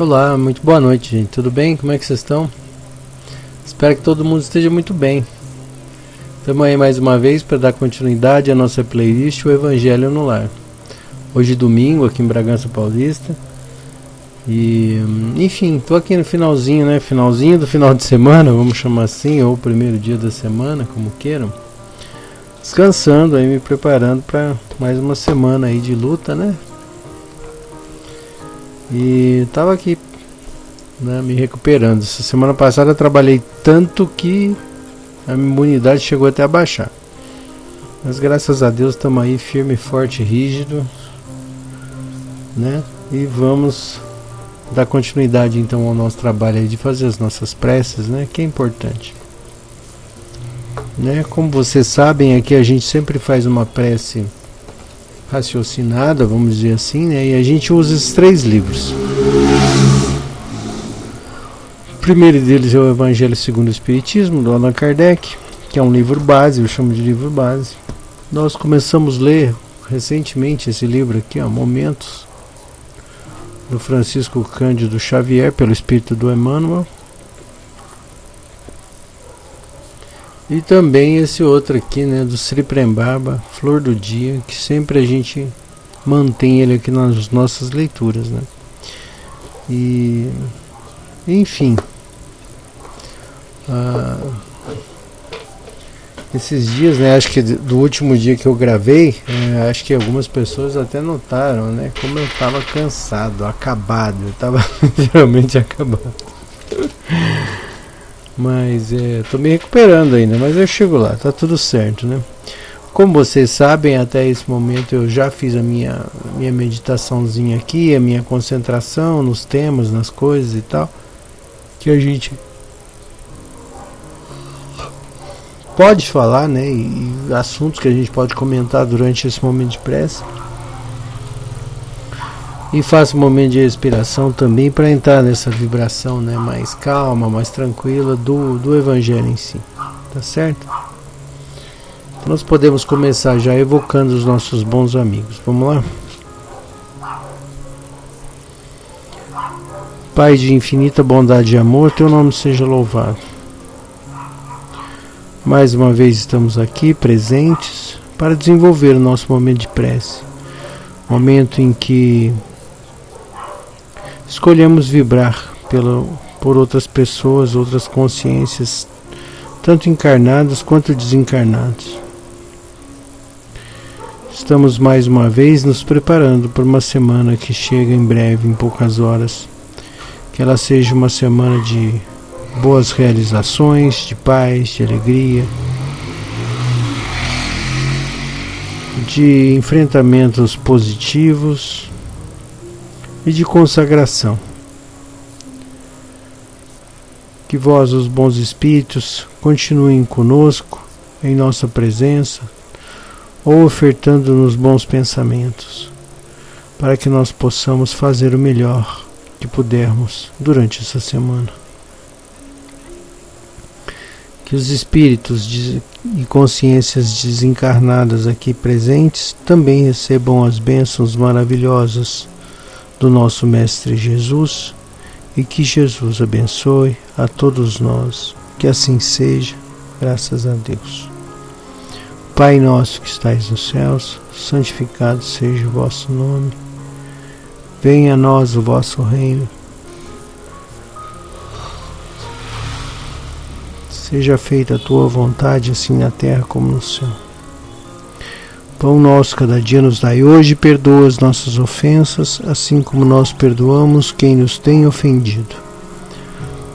Olá, muito boa noite, gente. Tudo bem? Como é que vocês estão? Espero que todo mundo esteja muito bem. Estamos aí mais uma vez para dar continuidade à nossa playlist O Evangelho no Lar. Hoje domingo, aqui em Bragança Paulista. E, enfim, estou aqui no finalzinho, né? Finalzinho do final de semana, vamos chamar assim, ou primeiro dia da semana, como queiram. Descansando aí, me preparando para mais uma semana aí de luta, né? E tava aqui, né, me recuperando. Essa semana passada eu trabalhei tanto que a minha imunidade chegou até a baixar. Mas graças a Deus estamos aí firme, forte, rígido, né? E vamos dar continuidade então ao nosso trabalho aí de fazer as nossas preces, né? Que é importante, né? Como vocês sabem, aqui a gente sempre faz uma prece raciocinada, vamos dizer assim, né? E a gente usa esses 3 livros. O primeiro deles é o Evangelho segundo o Espiritismo, do Allan Kardec, que é um livro base, eu chamo de livro base. Nós começamos a ler recentemente esse livro aqui, ó, Momentos, do Francisco Cândido Xavier, pelo Espírito do Emmanuel. E também esse outro aqui, né, do Sri Prembaba, Flor do Dia, que sempre a gente mantém ele aqui nas nossas leituras, né? E, enfim, esses dias, né, acho que do último dia que eu gravei, acho que algumas pessoas até notaram, né, como eu estava cansado, acabado, eu estava literalmente acabado. Mas tô me recuperando ainda, mas eu chego lá, tá tudo certo, né? Como vocês sabem, até esse momento eu já fiz a minha meditaçãozinha aqui, a minha concentração nos temas, nas coisas e tal, que a gente pode falar, né? E assuntos que a gente pode comentar durante esse momento de prece. E faço um momento de respiração também para entrar nessa vibração, né, mais calma, mais tranquila do Evangelho em si. Tá certo? Então nós podemos começar já evocando os nossos bons amigos. Vamos lá? Pai de infinita bondade e amor, teu nome seja louvado. Mais uma vez estamos aqui presentes para desenvolver o nosso momento de prece. Momento em que escolhemos vibrar por outras pessoas, outras consciências, tanto encarnadas quanto desencarnadas. Estamos mais uma vez nos preparando por uma semana que chega em breve, em poucas horas. Que ela seja uma semana de boas realizações, de paz, de alegria, de enfrentamentos positivos e de consagração. Que vós, os bons espíritos, continuem conosco, em nossa presença, ou ofertando-nos bons pensamentos, para que nós possamos fazer o melhor que pudermos durante essa semana. Que os espíritos e consciências desencarnadas aqui presentes também recebam as bênçãos maravilhosas do nosso Mestre Jesus, e que Jesus abençoe a todos nós. Que assim seja, graças a Deus. Pai nosso que estais nos céus, santificado seja o vosso nome. Venha a nós o vosso reino. Seja feita a tua vontade, assim na terra como no céu. Pão nosso cada dia nos dai hoje, perdoa as nossas ofensas, assim como nós perdoamos quem nos tem ofendido.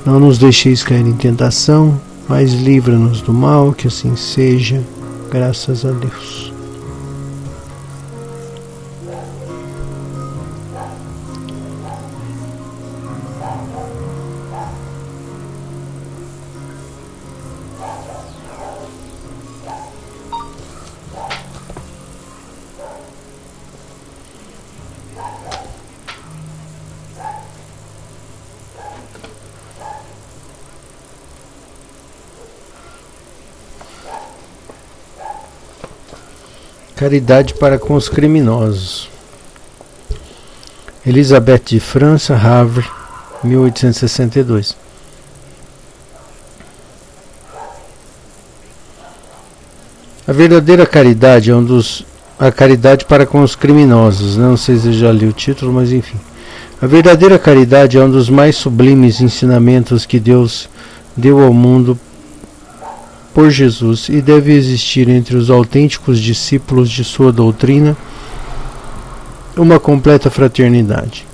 Não nos deixeis cair em tentação, mas livra-nos do mal, que assim seja, graças a Deus. Caridade para com os criminosos. Elizabeth de França, Havre, 1862. A verdadeira caridade é a caridade para com os criminosos, né? Não sei se eu já li o título, mas enfim. A verdadeira caridade é um dos mais sublimes ensinamentos que Deus deu ao mundo por Jesus e deve existir entre os autênticos discípulos de sua doutrina uma completa fraternidade.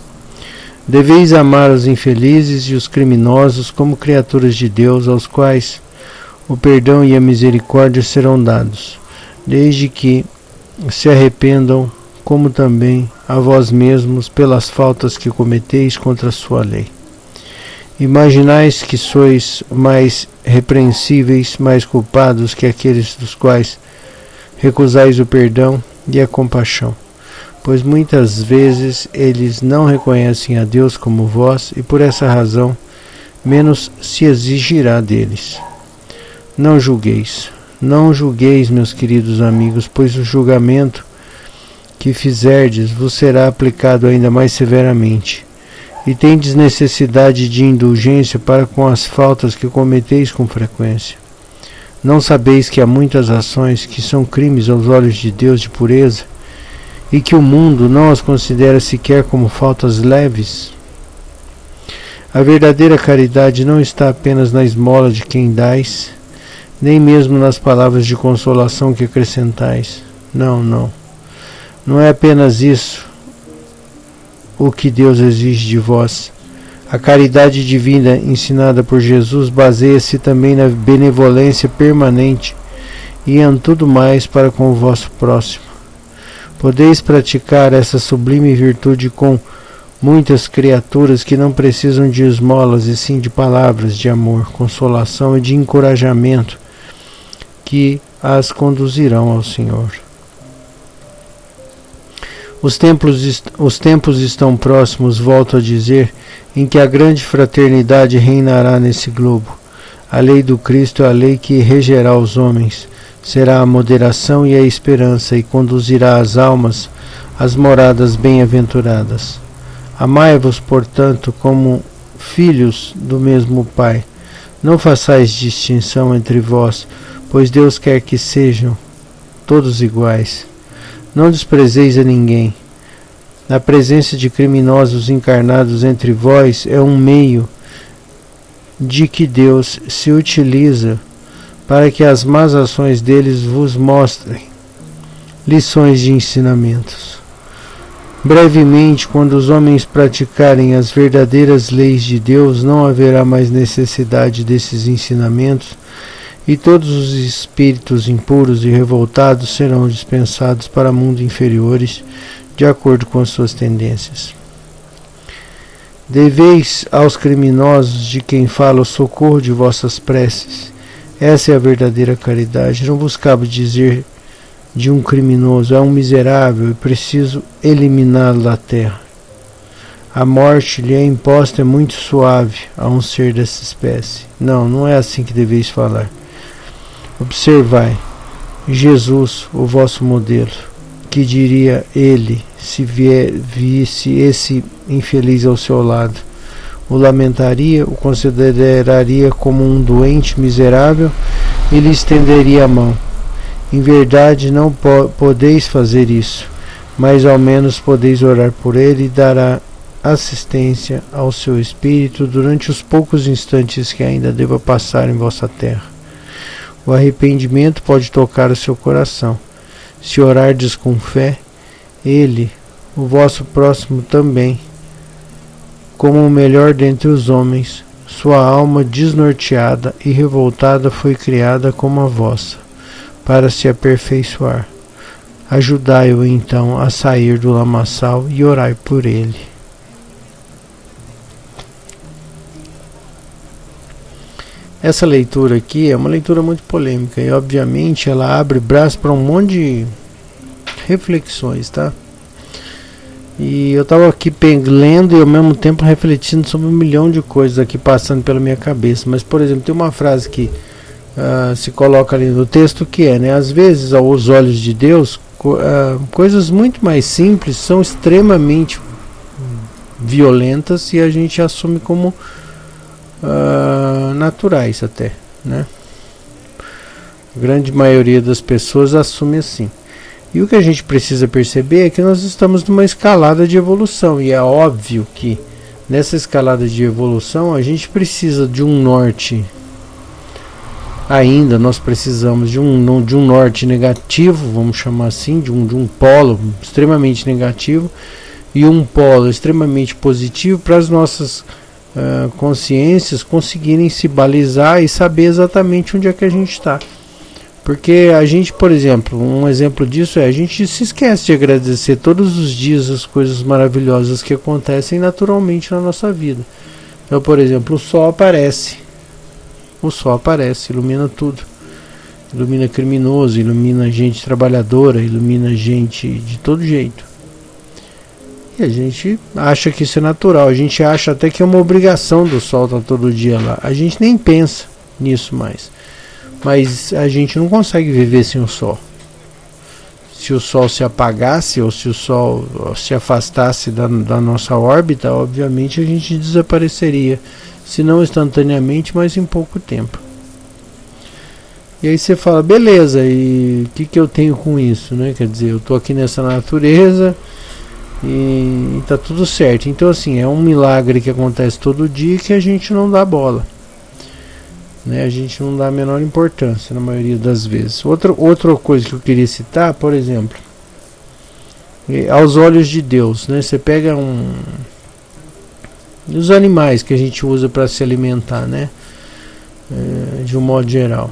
Deveis amar os infelizes e os criminosos como criaturas de Deus, aos quais o perdão e a misericórdia serão dados, desde que se arrependam, como também a vós mesmos pelas faltas que cometeis contra a sua lei. Imaginais que sois mais repreensíveis, mais culpados que aqueles dos quais recusais o perdão e a compaixão, pois muitas vezes eles não reconhecem a Deus como vós e por essa razão menos se exigirá deles. Não julgueis, meus queridos amigos, pois o julgamento que fizerdes vos será aplicado ainda mais severamente, e tendes necessidade de indulgência para com as faltas que cometeis com frequência. Não sabeis que há muitas ações que são crimes aos olhos de Deus de pureza, e que o mundo não as considera sequer como faltas leves? A verdadeira caridade não está apenas na esmola de quem dais, nem mesmo nas palavras de consolação que acrescentais. Não é apenas isso o que Deus exige de vós. A caridade divina ensinada por Jesus baseia-se também na benevolência permanente e em tudo mais para com o vosso próximo. Podeis praticar essa sublime virtude com muitas criaturas que não precisam de esmolas e sim de palavras de amor, consolação e de encorajamento que as conduzirão ao Senhor. Os tempos estão próximos, volto a dizer, em que a grande fraternidade reinará nesse globo. A lei do Cristo é a lei que regerá os homens, será a moderação e a esperança e conduzirá as almas às moradas bem-aventuradas. Amai-vos, portanto, como filhos do mesmo Pai. Não façais distinção entre vós, pois Deus quer que sejam todos iguais. Não desprezeis a ninguém. A presença de criminosos encarnados entre vós é um meio de que Deus se utiliza para que as más ações deles vos mostrem lições de ensinamentos. Brevemente, quando os homens praticarem as verdadeiras leis de Deus, não haverá mais necessidade desses ensinamentos, e todos os espíritos impuros e revoltados serão dispensados para mundos inferiores, de acordo com as suas tendências. Deveis aos criminosos de quem fala o socorro de vossas preces. Essa é a verdadeira caridade. Não vos cabe dizer de um criminoso: é um miserável e preciso eliminá-lo da terra. A morte lhe é imposta, é muito suave a um ser dessa espécie. Não é assim que deveis falar. Observai Jesus, o vosso modelo. Que diria ele se visse esse infeliz ao seu lado? O lamentaria, o consideraria como um doente miserável e lhe estenderia a mão. Em verdade não podeis fazer isso, mas ao menos podeis orar por ele e dar assistência ao seu espírito durante os poucos instantes que ainda deva passar em vossa terra. O arrependimento pode tocar o seu coração. Se orardes com fé, ele, o vosso próximo também, como o melhor dentre os homens, sua alma desnorteada e revoltada foi criada como a vossa, para se aperfeiçoar. Ajudai-o então a sair do lamaçal e orai por ele. Essa leitura aqui é uma leitura muito polêmica e obviamente ela abre braço para um monte de reflexões, tá? E eu estava aqui lendo e ao mesmo tempo refletindo sobre 1 milhão de coisas aqui passando pela minha cabeça. Mas, por exemplo, tem uma frase que se coloca ali no texto que é, né? Às vezes, aos olhos de Deus, coisas muito mais simples são extremamente violentas, e a gente assume como naturais até, né? A grande maioria das pessoas assume assim. E o que a gente precisa perceber é que nós estamos numa escalada de evolução, e é óbvio que nessa escalada de evolução a gente precisa de um norte. Ainda nós precisamos de um norte negativo, vamos chamar assim, de um polo extremamente negativo e um polo extremamente positivo, para as nossas consciências conseguirem se balizar e saber exatamente onde é que a gente está. Porque a gente, por exemplo, um exemplo disso é, a gente se esquece de agradecer todos os dias as coisas maravilhosas que acontecem naturalmente na nossa vida. Então, por exemplo, o sol aparece, ilumina tudo, ilumina criminoso, ilumina gente trabalhadora, ilumina gente de todo jeito. E a gente acha que isso é natural, a gente acha até que é uma obrigação do sol estar todo dia lá. A gente nem pensa nisso mais. Mas a gente não consegue viver sem o sol. Se o sol se apagasse, ou se o sol se afastasse da nossa órbita, obviamente a gente desapareceria, se não instantaneamente, mas em pouco tempo. E aí você fala, beleza, e o que eu tenho com isso, né? Quer dizer, eu estou aqui nessa natureza e está tudo certo. Então, assim, é um milagre que acontece todo dia que a gente não dá bola, né? A gente não dá a menor importância na maioria das vezes. Outra coisa que eu queria citar, por exemplo, aos olhos de Deus, né? Você pega os animais que a gente usa para se alimentar, né? De um modo geral,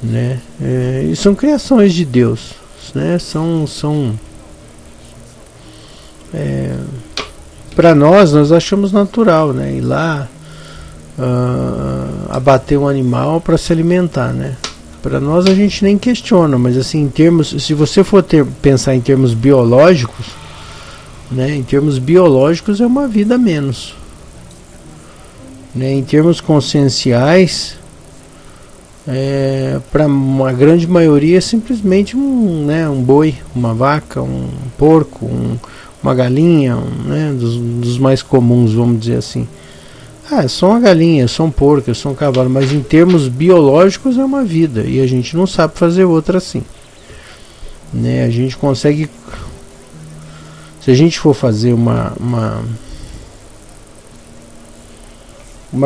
né? E são criações de Deus, né? Para nós achamos natural, né? Ir lá abater um animal para se alimentar, né? Para nós a gente nem questiona, mas assim, em termos, se você for pensar em termos biológicos, né? Em termos biológicos é uma vida a menos, né? Em termos conscienciais, para uma grande maioria é simplesmente um boi, uma vaca, um porco, uma galinha, né? Dos mais comuns, vamos dizer assim. É só uma galinha, é só um porco, é só um cavalo, mas em termos biológicos é uma vida, e a gente não sabe fazer outra assim, né? A gente consegue, se a gente for fazer uma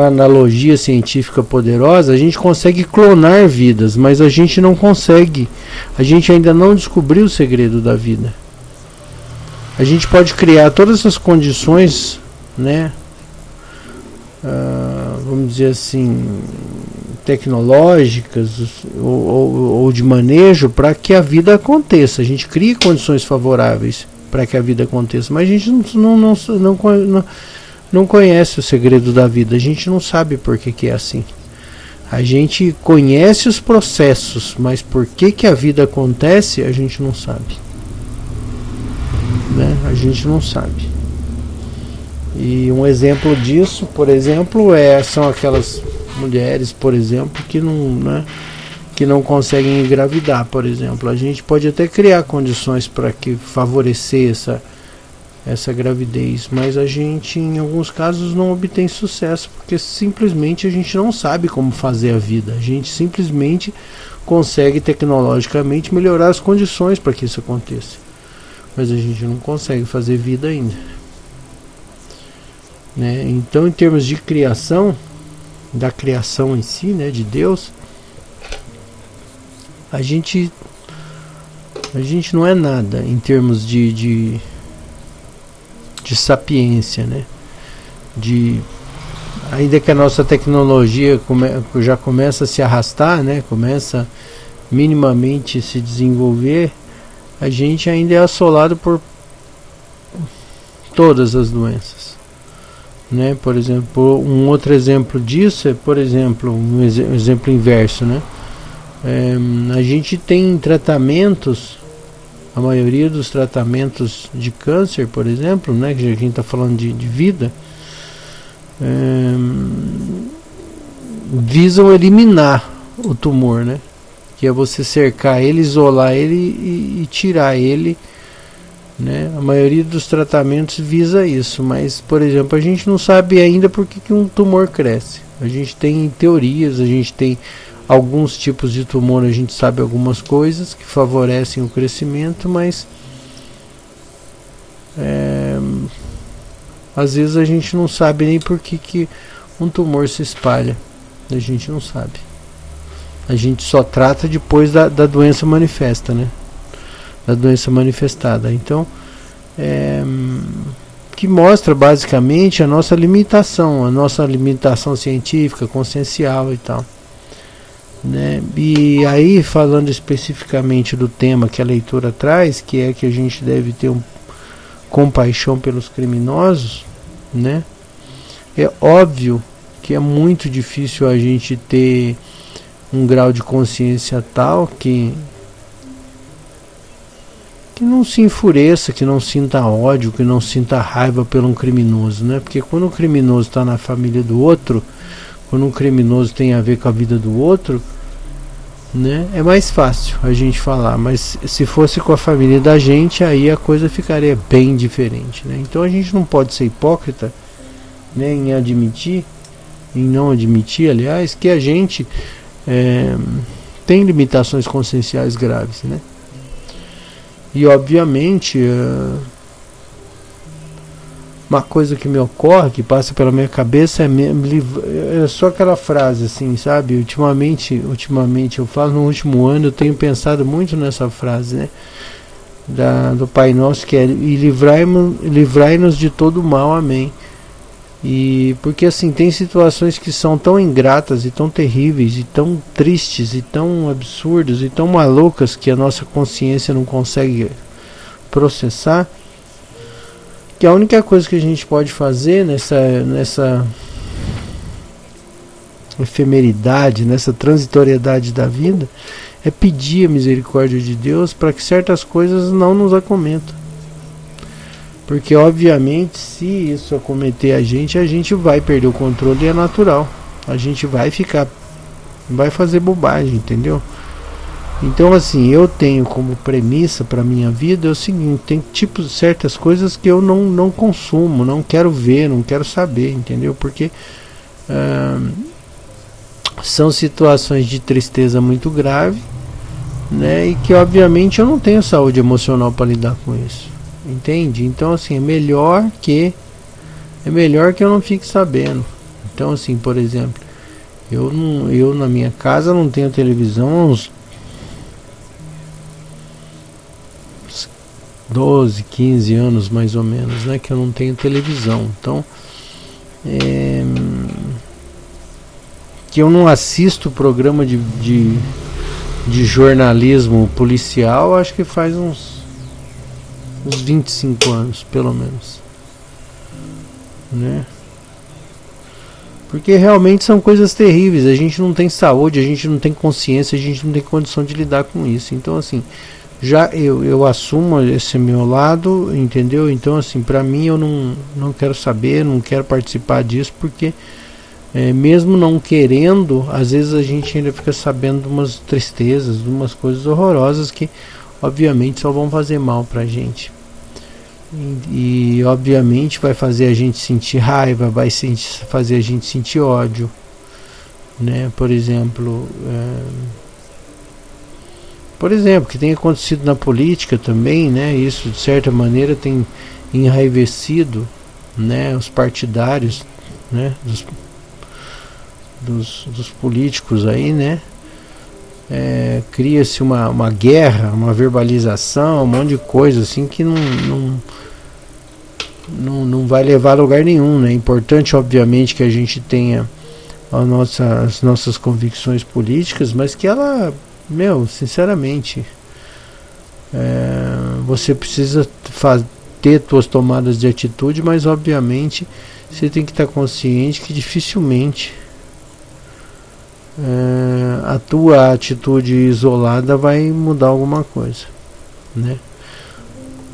analogia científica poderosa, a gente consegue clonar vidas, mas a gente não consegue, a gente ainda não descobriu o segredo da vida. A gente pode criar todas as condições, né? Vamos dizer assim, tecnológicas ou de manejo para que a vida aconteça. A gente cria condições favoráveis para que a vida aconteça, mas a gente não conhece o segredo da vida, a gente não sabe por que é assim. A gente conhece os processos, mas por que a vida acontece a gente não sabe, né? A gente não sabe. E um exemplo disso, por exemplo, são aquelas mulheres, por exemplo, que não conseguem engravidar, por exemplo. A gente pode até criar condições para que favorecer essa gravidez, mas a gente, em alguns casos, não obtém sucesso, porque simplesmente a gente não sabe como fazer a vida. A gente simplesmente consegue tecnologicamente melhorar as condições para que isso aconteça, mas a gente não consegue fazer vida ainda, né? Então, em termos de criação, da criação em si, né, de Deus, a gente não é nada em termos de sapiência, né? Ainda que a nossa tecnologia já começa a se arrastar, né? Começa minimamente a se desenvolver, a gente ainda é assolado por todas as doenças, né? Por exemplo, um outro exemplo disso é, por exemplo, um exemplo inverso, né? A gente tem tratamentos, a maioria dos tratamentos de câncer, por exemplo, né, que a gente está falando de vida, visam eliminar o tumor, né? Que é você cercar ele, isolar ele e tirar ele né? A maioria dos tratamentos visa isso, mas, por exemplo, a gente não sabe ainda por que um tumor cresce. A gente tem teorias, a gente tem alguns tipos de tumor, a gente sabe algumas coisas que favorecem o crescimento, mas às vezes a gente não sabe nem por que um tumor se espalha. A gente não sabe. A gente só trata depois da doença manifesta, né? Da doença manifestada. Então, que mostra basicamente a nossa limitação científica, consciencial e tal, né? E aí, falando especificamente do tema que a leitura traz, que é que a gente deve ter compaixão pelos criminosos, né? É óbvio que é muito difícil a gente ter um grau de consciência tal que não se enfureça, que não sinta ódio, que não sinta raiva por um criminoso, né? Porque quando o criminoso está na família do outro, quando um criminoso tem a ver com a vida do outro, né, é mais fácil a gente falar, mas se fosse com a família da gente, aí a coisa ficaria bem diferente, né? Então a gente não pode ser hipócrita, né, em não admitir, aliás, que a gente tem limitações conscienciais graves, né? E obviamente uma coisa que me ocorre, que passa pela minha cabeça é só aquela frase assim, sabe? Ultimamente eu falo, no último ano eu tenho pensado muito nessa frase, né? Do Pai Nosso, que é: e livrai-nos de todo mal, amém. E porque assim, tem situações que são tão ingratas e tão terríveis e tão tristes e tão absurdas e tão malucas que a nossa consciência não consegue processar, que a única coisa que a gente pode fazer nessa efemeridade, nessa transitoriedade da vida, é pedir a misericórdia de Deus para que certas coisas não nos acometam. Porque obviamente, se isso acometer a gente vai perder o controle, é natural. A gente vai fazer bobagem, entendeu? Então assim, eu tenho como premissa para minha vida é o seguinte: tem certas coisas que eu não consumo, não quero ver, não quero saber, entendeu? Porque são situações de tristeza muito grave, né? E que obviamente eu não tenho saúde emocional para lidar com isso, entende? Então assim, é melhor que eu não fique sabendo. Então assim, por exemplo, eu na minha casa não tenho televisão há uns 12, 15 anos mais ou menos, né, que eu não tenho televisão. Então que eu não assisto programa de jornalismo policial, acho que faz uns 25 anos, pelo menos, né? Porque realmente são coisas terríveis. A gente não tem saúde, a gente não tem consciência, a gente não tem condição de lidar com isso. Então assim, já eu assumo esse meu lado, entendeu? Então assim, pra mim, eu não quero saber, não quero participar disso, porque mesmo não querendo, às vezes a gente ainda fica sabendo de umas tristezas, de umas coisas horrorosas que obviamente só vão fazer mal pra gente. E obviamente vai fazer a gente sentir raiva, vai fazer a gente sentir ódio, né? Por exemplo, que tem acontecido na política também, né? Isso de certa maneira tem enraivecido, né, os partidários, né, dos políticos aí, né? Cria-se uma guerra, uma verbalização, um monte de coisa assim que não vai levar a lugar nenhum, né? É importante, obviamente, que a gente tenha as nossas convicções políticas, mas que ela, sinceramente, você precisa ter suas tomadas de atitude, mas obviamente você tem que estar consciente que dificilmente a tua atitude isolada vai mudar alguma coisa, né?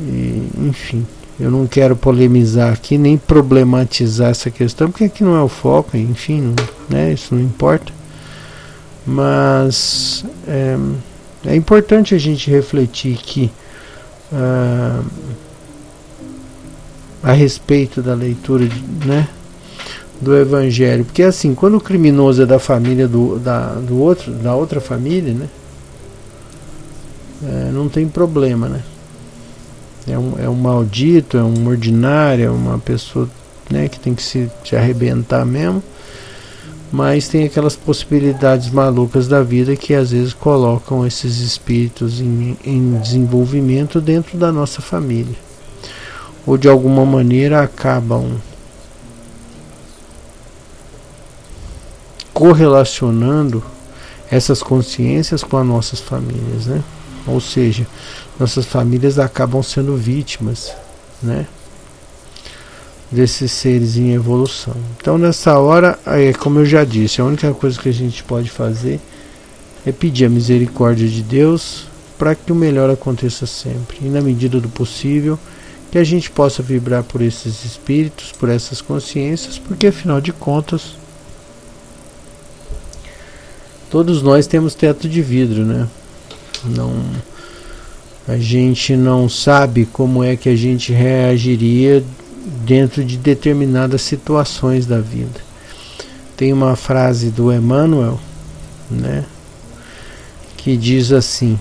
E, enfim, eu não quero polemizar aqui nem problematizar essa questão, porque aqui não é o foco, enfim, né? Isso não importa, mas é importante a gente refletir que a respeito da leitura, né, do Evangelho. Porque assim, quando o criminoso é da família da outra família, né, não tem problema, né? É um maldito, é um ordinário, é uma pessoa, né, que tem que se arrebentar mesmo. Mas tem aquelas possibilidades malucas da vida que às vezes colocam esses espíritos em desenvolvimento dentro da nossa família, ou de alguma maneira acabam correlacionando essas consciências com as nossas famílias, né? Ou seja, nossas famílias acabam sendo vítimas, né, desses seres em evolução. Então nessa hora, como eu já disse, a única coisa que a gente pode fazer é pedir a misericórdia de Deus para que o melhor aconteça sempre, e na medida do possível que a gente possa vibrar por esses espíritos, por essas consciências, porque afinal de contas todos nós temos teto de vidro, né? A gente não sabe como é que a gente reagiria dentro de determinadas situações da vida. Tem uma frase do Emmanuel, né, que diz assim: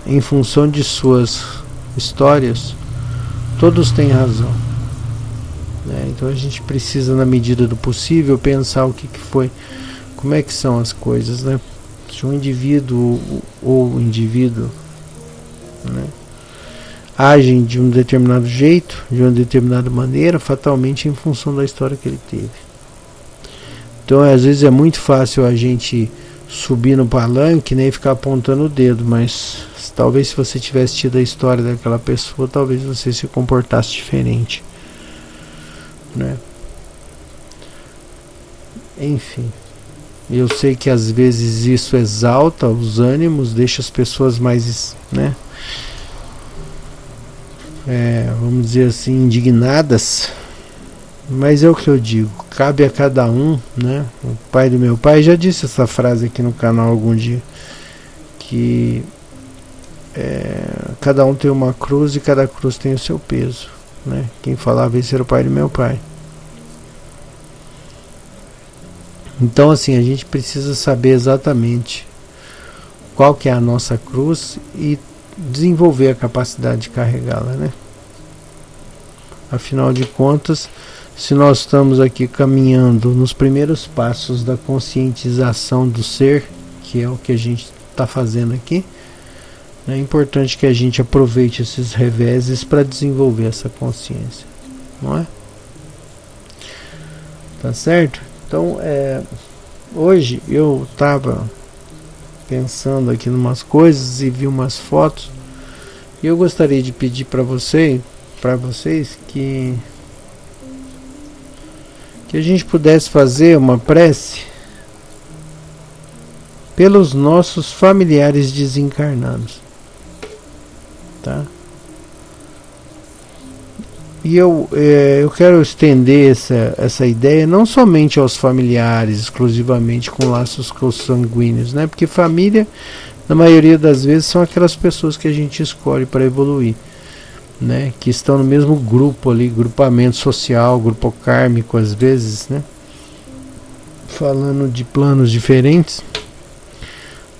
em função de suas histórias, todos têm razão, né? Então a gente precisa, na medida do possível, pensar o que foi, como é que são as coisas, né? Se um indivíduo ou o indivíduo, né, agem de um determinado jeito, de uma determinada maneira, fatalmente em função da história que ele teve. Então às vezes é muito fácil a gente subir no palanque, né, e ficar apontando o dedo, mas talvez se você tivesse tido a história daquela pessoa, talvez você se comportasse diferente, né? Enfim, eu sei que às vezes isso exalta os ânimos, deixa as pessoas mais, né, vamos dizer assim, indignadas, mas é o que eu digo, cabe a cada um, né? O pai do meu pai já disse essa frase aqui no canal algum dia, que cada um tem uma cruz e cada cruz tem o seu peso, né? Quem falava isso era o pai do meu pai. Então assim, a gente precisa saber exatamente qual que é a nossa cruz e desenvolver a capacidade de carregá-la, né? Afinal de contas, se nós estamos aqui caminhando nos primeiros passos da conscientização do ser, que é o que a gente está fazendo aqui, é importante que a gente aproveite esses reveses para desenvolver essa consciência, não é? Tá certo? Então, hoje eu estava pensando aqui em umas coisas e vi umas fotos, e eu gostaria de pedir para vocês que a gente pudesse fazer uma prece pelos nossos familiares desencarnados, tá? E eu quero estender essa ideia não somente aos familiares, exclusivamente com laços consanguíneos, né? Porque família, na maioria das vezes, são aquelas pessoas que a gente escolhe para evoluir, né? Que estão no mesmo grupo ali, grupamento social, grupo kármico, às vezes, né? Falando de planos diferentes.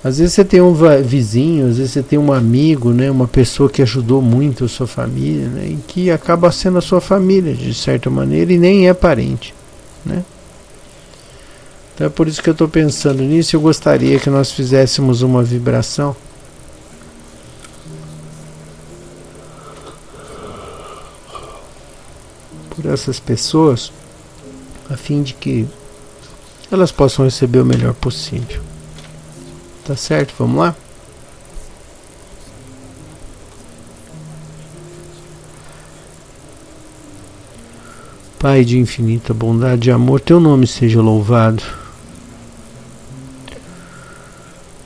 Às vezes você tem um vizinho, às vezes você tem um amigo, né, uma pessoa que ajudou muito a sua família, né, e que acaba sendo a sua família de certa maneira e nem é parente, né? Então é por isso que eu estou pensando nisso. Eu gostaria que nós fizéssemos uma vibração por essas pessoas, a fim de que elas possam receber o melhor possível. Tá certo? Vamos lá? Pai de infinita bondade e amor, teu nome seja louvado.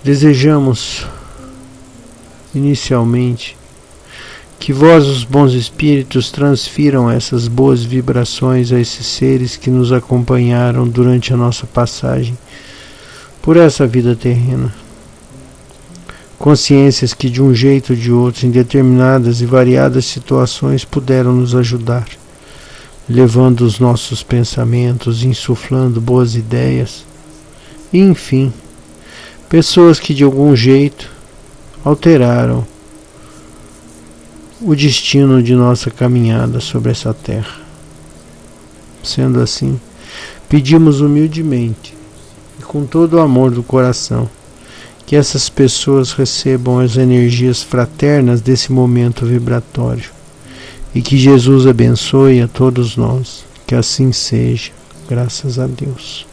Desejamos, inicialmente, que vós, os bons espíritos, transfiram essas boas vibrações a esses seres que nos acompanharam durante a nossa passagem por essa vida terrena. consciências que de um jeito ou de outro, em determinadas e variadas situações, puderam nos ajudar, levando os nossos pensamentos, insuflando boas ideias, e enfim, pessoas que de algum jeito alteraram o destino de nossa caminhada sobre essa terra. Sendo assim, pedimos humildemente e com todo o amor do coração que essas pessoas recebam as energias fraternas desse momento vibratório e que Jesus abençoe a todos nós. Que assim seja, graças a Deus.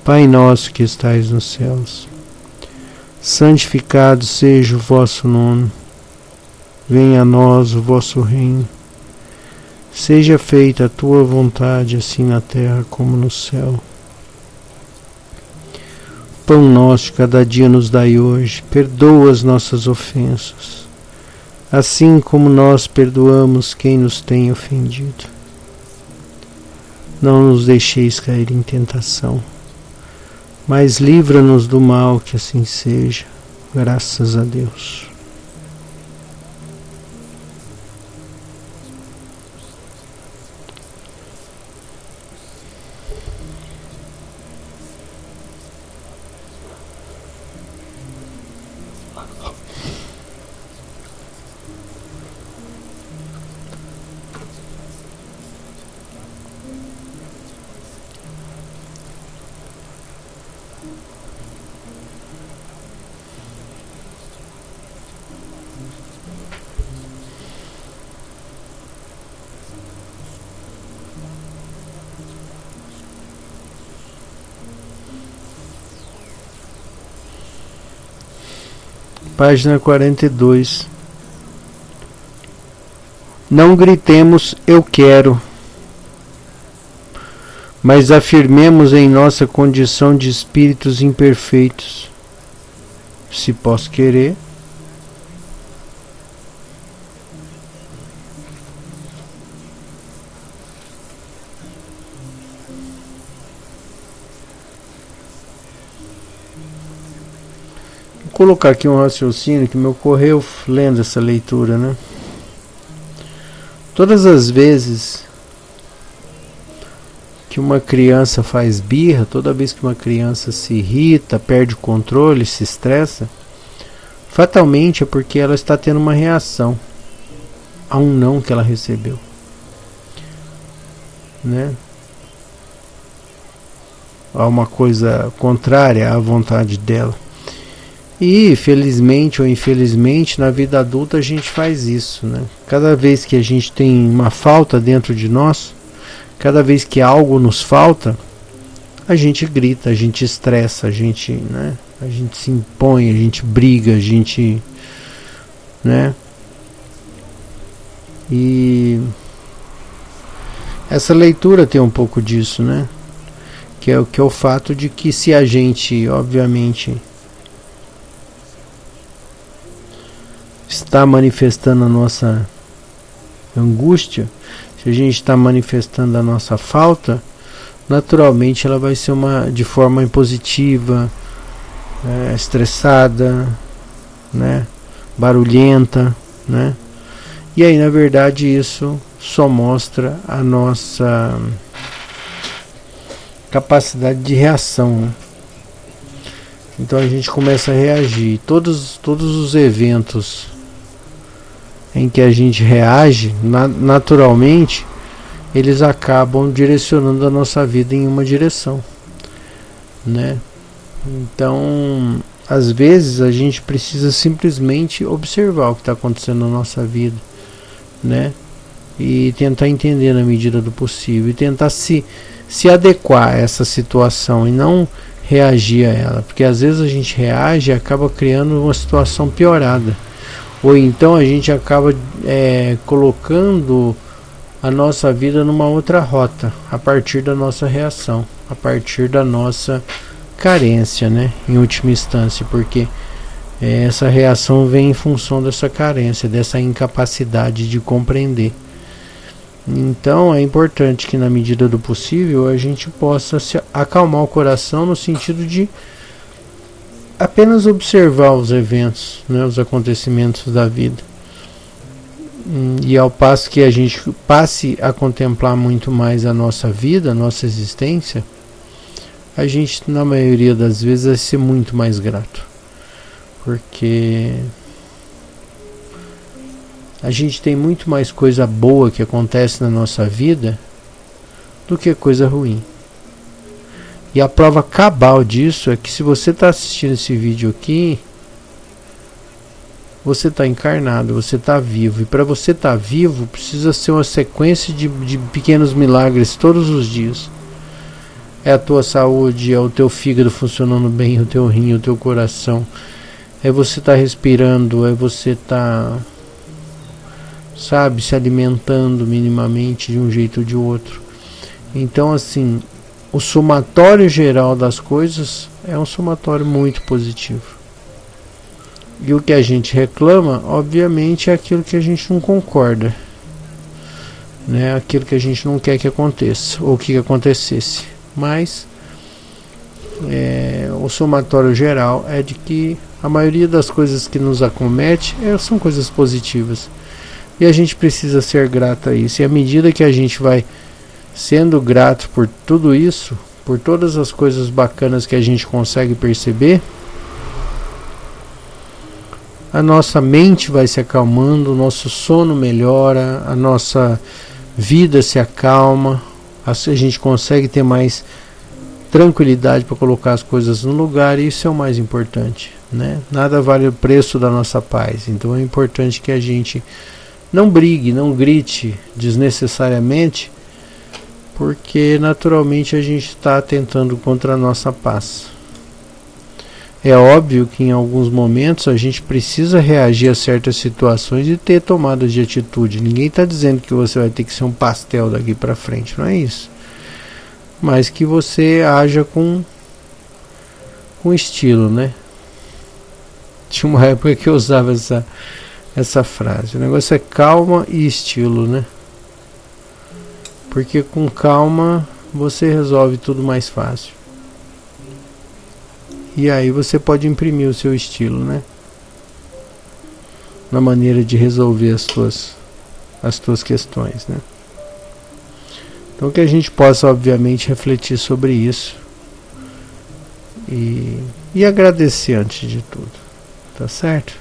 Pai nosso que estais nos céus, santificado seja o vosso nome. Venha a nós o vosso reino. Seja feita a tua vontade, assim na terra como no céu. Pão nosso de cada dia nos dai hoje. Perdoa as nossas ofensas, assim como nós perdoamos quem nos tem ofendido. Não nos deixeis cair em tentação, mas livra-nos do mal, que assim seja. Graças a Deus. Página 42. Não gritemos eu quero, mas afirmemos em nossa condição de espíritos imperfeitos. Se posso querer, vou colocar aqui um raciocínio que me ocorreu lendo essa leitura, né? Todas as vezes que uma criança faz birra, toda vez que uma criança se irrita, perde o controle, se estressa, fatalmente é porque ela está tendo uma reação a um não que ela recebeu, né? A uma coisa contrária à vontade dela. E felizmente ou infelizmente na vida adulta a gente faz isso, né? Cada vez que a gente tem uma falta dentro de nós, cada vez que algo nos falta, a gente grita, a gente estressa, a gente, né? A gente se impõe, a gente briga, a gente, né? E essa leitura tem um pouco disso, né? Que é o fato de que se a gente, obviamente, está manifestando a nossa angústia, se a gente está manifestando a nossa falta, naturalmente ela vai ser de forma impositiva, estressada, né, barulhenta, né? E aí na verdade isso só mostra a nossa capacidade de reação, né? Então a gente começa a reagir. Todos os eventos em que a gente reage, naturalmente, eles acabam direcionando a nossa vida em uma direção, né? Então, às vezes a gente precisa simplesmente observar o que está acontecendo na nossa vida, né? E tentar entender na medida do possível, e tentar se adequar a essa situação e não reagir a ela, porque às vezes a gente reage e acaba criando uma situação piorada, ou então a gente acaba colocando a nossa vida numa outra rota a partir da nossa reação, a partir da nossa carência, né, em última instância, porque essa reação vem em função dessa carência, dessa incapacidade de compreender. Então é importante que na medida do possível a gente possa se acalmar o coração, no sentido de apenas observar os eventos, né, os acontecimentos da vida. E ao passo que a gente passe a contemplar muito mais a nossa vida, a nossa existência, a gente, na maioria das vezes, vai ser muito mais grato. Porque a gente tem muito mais coisa boa que acontece na nossa vida do que coisa ruim. E a prova cabal disso é que se você está assistindo esse vídeo aqui, você está encarnado, você está vivo. E para você estar vivo, precisa ser uma sequência de pequenos milagres todos os dias. É a tua saúde, é o teu fígado funcionando bem, o teu rim, o teu coração. É você estar respirando, é você estar, sabe, se alimentando minimamente de um jeito ou de outro. Então, assim, o somatório geral das coisas é um somatório muito positivo. E o que a gente reclama, obviamente, é aquilo que a gente não concorda, né? Aquilo que a gente não quer que aconteça, ou que acontecesse. Mas o somatório geral é de que a maioria das coisas que nos acomete são coisas positivas. E a gente precisa ser grato a isso. E à medida que a gente vai sendo grato por tudo isso, por todas as coisas bacanas que a gente consegue perceber, a nossa mente vai se acalmando, o nosso sono melhora, a nossa vida se acalma, a gente consegue ter mais tranquilidade para colocar as coisas no lugar, e isso é o mais importante, né? Nada vale o preço da nossa paz. Então é importante que a gente não brigue, não grite desnecessariamente, porque naturalmente a gente está atentando contra a nossa paz. É óbvio que em alguns momentos a gente precisa reagir a certas situações e ter tomadas de atitude. Ninguém está dizendo que você vai ter que ser um pastel daqui para frente, não é isso. Mas que você haja com estilo, né? Tinha uma época que eu usava essa frase. O negócio é calma e estilo, né? Porque com calma você resolve tudo mais fácil. E aí você pode imprimir o seu estilo, né? Na maneira de resolver as tuas questões, né? Então que a gente possa, obviamente, refletir sobre isso e agradecer antes de tudo, tá certo?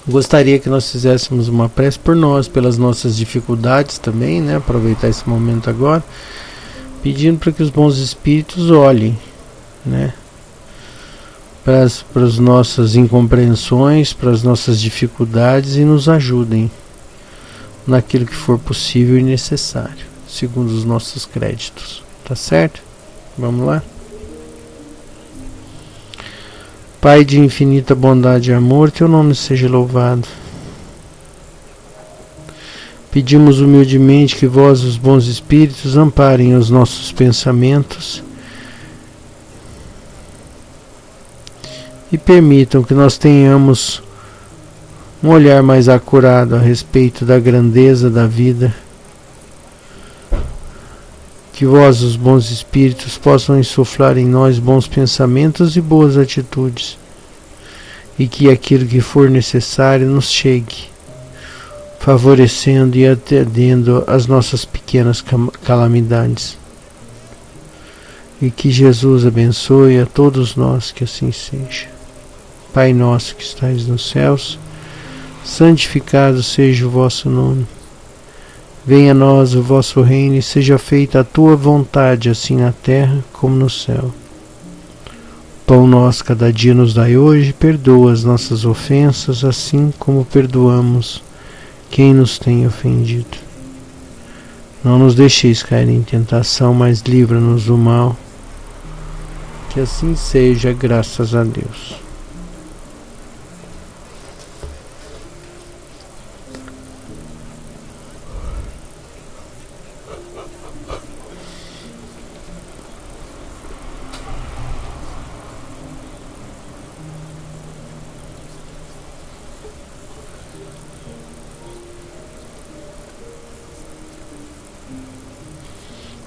Gostaria que nós fizéssemos uma prece por nós, pelas nossas dificuldades também, né? Aproveitar esse momento agora, pedindo para que os bons espíritos olhem, né, para as nossas incompreensões, para as nossas dificuldades e nos ajudem naquilo que for possível e necessário, segundo os nossos créditos, tá certo? Vamos lá? Pai de infinita bondade e amor, teu nome seja louvado. Pedimos humildemente que vós, os bons espíritos, amparem os nossos pensamentos e permitam que nós tenhamos um olhar mais acurado a respeito da grandeza da vida. Que vós, os bons espíritos, possam insuflar em nós bons pensamentos e boas atitudes, e que aquilo que for necessário nos chegue, favorecendo e atendendo as nossas pequenas calamidades. E que Jesus abençoe a todos nós, que assim seja. Pai nosso que estais nos céus, santificado seja o vosso nome. Venha a nós o vosso reino e seja feita a tua vontade, assim na terra como no céu. Pão nosso cada dia nos dai hoje, perdoa as nossas ofensas, assim como perdoamos quem nos tem ofendido. Não nos deixeis cair em tentação, mas livra-nos do mal. Que assim seja, graças a Deus.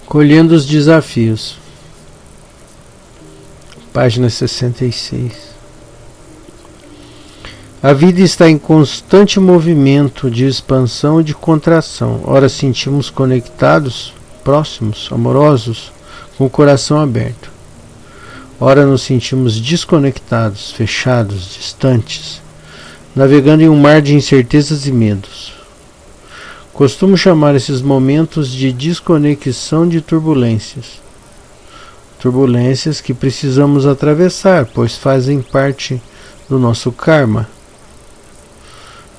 Colhendo os desafios. Página 66. A vida está em constante movimento de expansão e de contração. Ora sentimos conectados, próximos, amorosos, com o coração aberto. Ora nos sentimos desconectados, fechados, distantes, navegando em um mar de incertezas e medos. Costumo chamar esses momentos de desconexão de turbulências. Turbulências que precisamos atravessar, pois fazem parte do nosso karma.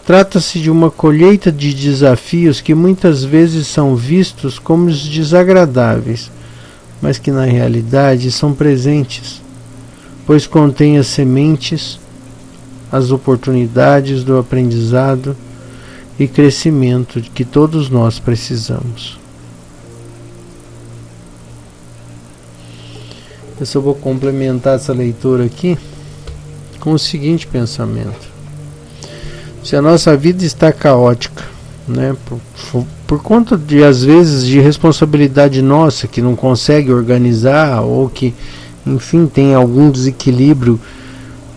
Trata-se de uma colheita de desafios que muitas vezes são vistos como desagradáveis, mas que na realidade são presentes, pois contêm as sementes, as oportunidades do aprendizado e crescimento de que todos nós precisamos. Eu só vou complementar essa leitura aqui com o seguinte pensamento: se a nossa vida está caótica, né, por conta de, às vezes, de responsabilidade nossa, que não consegue organizar, ou que, enfim, tem algum desequilíbrio,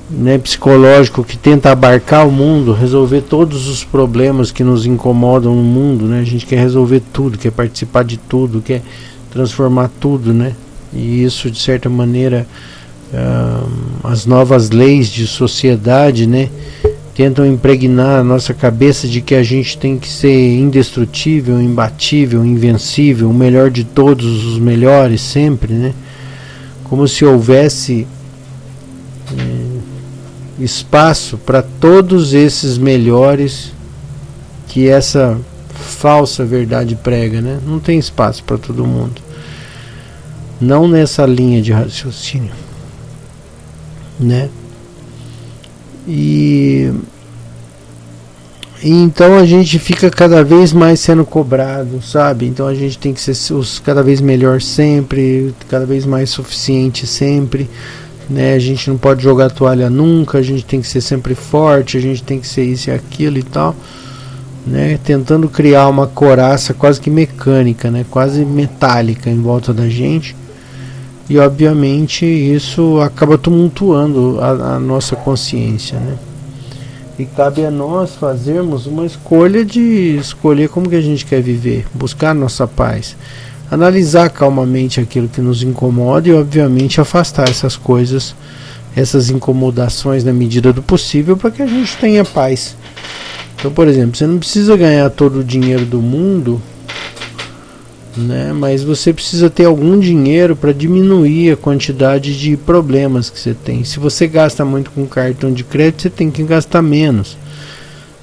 né, psicológico, que tenta abarcar o mundo, resolver todos os problemas que nos incomodam no mundo, né? A gente quer resolver tudo, quer participar de tudo, quer transformar tudo, né? E isso, de certa maneira, as novas leis de sociedade, né, tentam impregnar a nossa cabeça de que a gente tem que ser indestrutível, imbatível, invencível, o melhor de todos os melhores sempre, né? Como se houvesse espaço para todos esses melhores que essa falsa verdade prega, né? Não tem espaço para todo mundo. Não nessa linha de raciocínio, né? E então a gente fica cada vez mais sendo cobrado, sabe? Então a gente tem que ser cada vez melhor sempre, cada vez mais suficiente sempre, né? A gente não pode jogar toalha nunca, a gente tem que ser sempre forte, a gente tem que ser isso e aquilo e tal, né? Tentando criar uma coraça quase que mecânica, né? Quase metálica em volta da gente. E obviamente isso acaba tumultuando a nossa consciência, né? E cabe a nós fazermos uma escolha de escolher como que a gente quer viver, buscar nossa paz, analisar calmamente aquilo que nos incomoda e obviamente afastar essas coisas, essas incomodações na medida do possível, para que a gente tenha paz. Então, por exemplo, você não precisa ganhar todo o dinheiro do mundo, né? Mas você precisa ter algum dinheiro para diminuir a quantidade de problemas que você tem. Se você gasta muito com cartão de crédito, você tem que gastar menos.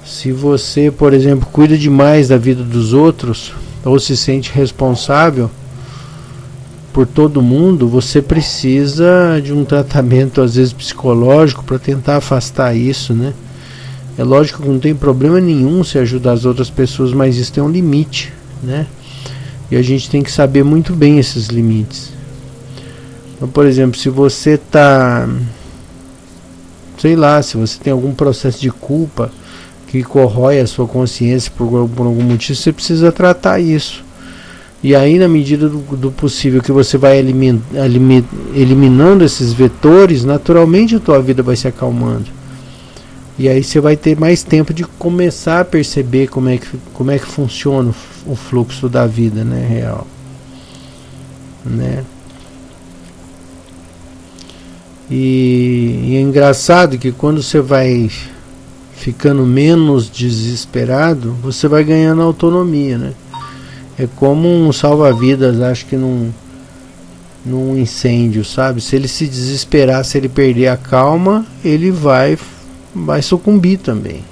Se você, por exemplo, cuida demais da vida dos outros ou se sente responsável por todo mundo, você precisa de um tratamento, às vezes psicológico, para tentar afastar isso, né? É lógico que não tem problema nenhum se ajudar as outras pessoas, mas isso tem um limite, né? E a gente tem que saber muito bem esses limites. Então, por exemplo, se você está, sei lá, se você tem algum processo de culpa que corrói a sua consciência por algum motivo, você precisa tratar isso. E aí, na medida do possível que você vai eliminando esses vetores, naturalmente a tua vida vai se acalmando. E aí você vai ter mais tempo de começar a perceber como é que funciona o fluxo da vida, né, real, né? E é engraçado que quando você vai ficando menos desesperado, você vai ganhando autonomia, né? É como um salva-vidas, acho que num incêndio, sabe? Se ele se desesperar, se ele perder a calma, ele vai sucumbir também.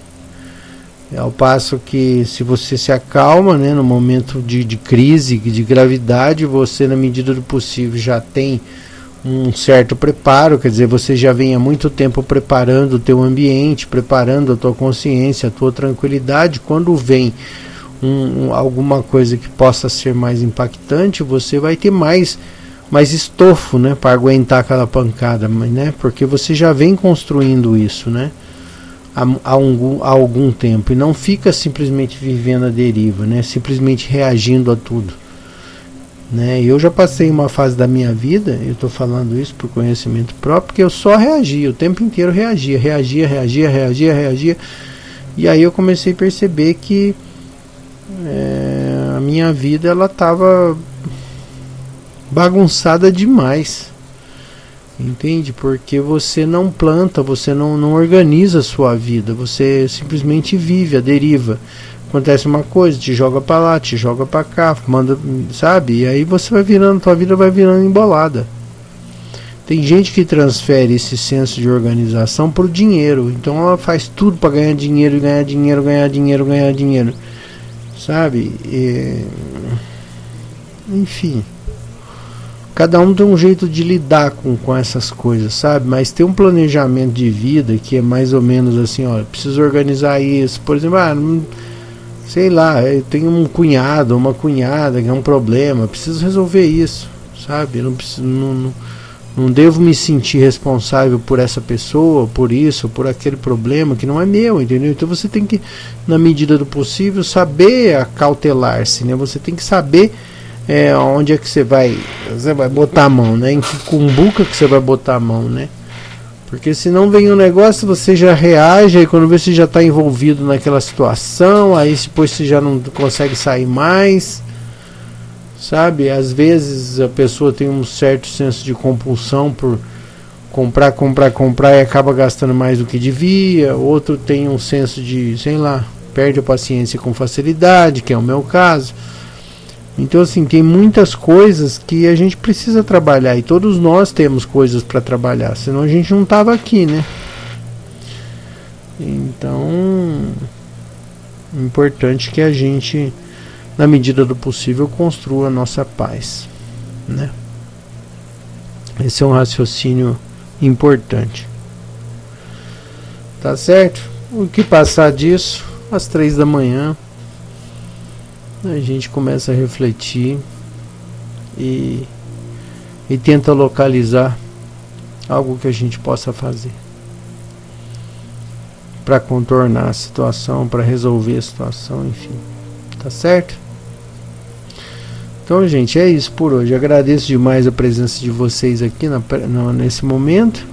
Ao passo que se você se acalma, né, no momento de crise, de gravidade, você, na medida do possível, já tem um certo preparo, quer dizer, você já vem há muito tempo preparando o teu ambiente, preparando a tua consciência, a tua tranquilidade. Quando vem alguma coisa que possa ser mais impactante, você vai ter mais estofo, né, para aguentar aquela pancada, né, porque você já vem construindo isso, né, há algum tempo, e não fica simplesmente vivendo a deriva, né, simplesmente reagindo a tudo. né? Eu já passei uma fase da minha vida, eu estou falando isso por conhecimento próprio, que eu só reagia, o tempo inteiro reagia, e aí eu comecei a perceber que a minha vida ela estava bagunçada demais, entende? Porque você não planta, você não organiza a sua vida, você simplesmente vive a deriva. Acontece uma coisa, te joga pra lá, te joga pra cá, manda, sabe? E aí você vai virando, tua vida vai virando embolada. Tem gente que transfere esse senso de organização pro dinheiro. Então ela faz tudo para ganhar dinheiro, sabe? Enfim. Cada um tem um jeito de lidar com essas coisas, sabe? Mas tem um planejamento de vida que é mais ou menos assim, ó, preciso organizar isso. Por exemplo, sei lá, eu tenho um cunhado, uma cunhada que é um problema, preciso resolver isso, sabe? Eu não devo me sentir responsável por essa pessoa, por isso, por aquele problema que não é meu, entendeu? Então você tem que, na medida do possível, saber acautelar-se, né? Você tem que saber onde é que você vai botar a mão, né? Em que cumbuca que você vai botar a mão, né? Porque se não vem um negócio, você já reage, aí quando você já está envolvido naquela situação, aí depois você já não consegue sair mais, sabe? Às vezes a pessoa tem um certo senso de compulsão por comprar e acaba gastando mais do que devia. Outro tem um senso de, sei lá, perde a paciência com facilidade, que é o meu caso. Então assim, tem muitas coisas que a gente precisa trabalhar, e todos nós temos coisas para trabalhar, senão a gente não estava aqui, né? Então, é importante que a gente, na medida do possível, construa a nossa paz, né? Esse é um raciocínio importante. Tá certo? O que passar disso, às 3 da manhã, a gente começa a refletir e tenta localizar algo que a gente possa fazer para contornar a situação, para resolver a situação, enfim. Tá certo? Então, gente, é isso por hoje. Agradeço demais a presença de vocês aqui nesse momento,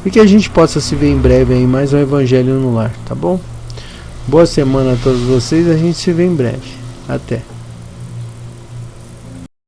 e que a gente possa se ver em breve em mais um Evangelho no Lar, tá bom? Boa semana a todos vocês, a gente se vê em breve. Até.